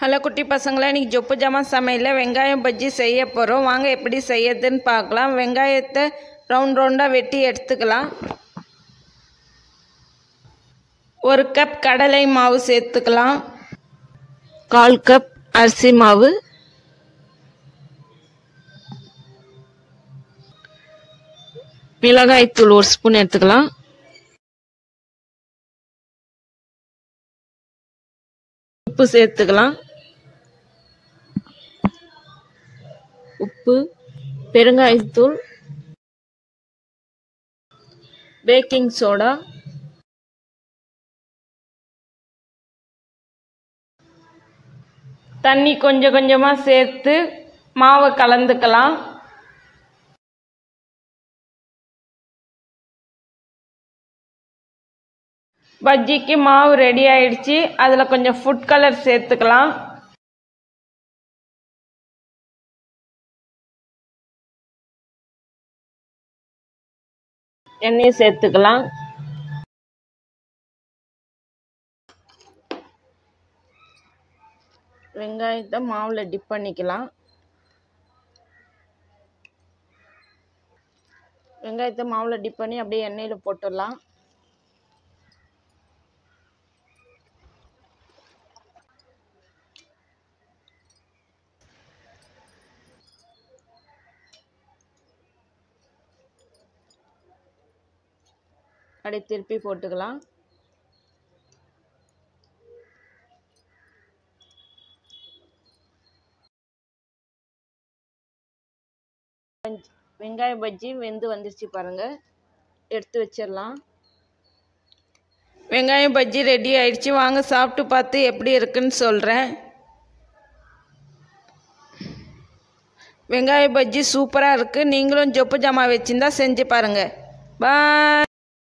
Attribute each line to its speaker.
Speaker 1: Hello குட்டி பசங்களா, இன்றைக்கி சொப்பு ஜாமான் சமையலில் வெங்காயம் பஜ்ஜி செய்ய போகிறோம். வாங்க எப்படி செய்யறதுன்னு பார்க்கலாம். வெங்காயத்தை ரவுண்ட் ரவுண்டாக வெட்டி எடுத்துக்கலாம். 1 கப் கடலை மாவு சேர்த்துக்கலாம். 1/4 கப் அரிசி மாவு, மிளகாய்த்தூள் 1 ஸ்பூன் எடுத்துக்கலாம். உப்பு சேர்த்துக்கலாம். உப்பு, பெருங்காயத்தூள், பேக்கிங் சோடா, தண்ணி கொஞ்சம் கொஞ்சமாக சேர்த்து மாவை கலந்துக்கலாம். பஜ்ஜிக்கு மாவு ரெடி ஆயிடுச்சு. அதில் கொஞ்சம் ஃபுட் கலர் சேர்த்துக்கலாம். எண்ணெய் சேர்த்துக்கலாம். வெங்காயத்தை மாவில் டிப் பண்ணிக்கலாம். வெங்காயத்தை மாவில் டிப் பண்ணி அப்படியே எண்ணெயில் போட்டுடலாம். அப்படியே திருப்பி போட்டுக்கலாம். வெங்காய பஜ்ஜி வெந்து வந்துருச்சு பாருங்க, எடுத்து வச்சிடலாம். வெங்காய பஜ்ஜி ரெடி ஆயிடுச்சு. வாங்க சாப்பிட்டு பார்த்து எப்படி இருக்குன்னு சொல்கிறேன். வெங்காய பஜ்ஜி சூப்பராக இருக்குது. நீங்களும் சொப்பு ஜாமான் வச்சுருந்தா செஞ்சு பாருங்கள். பாய்.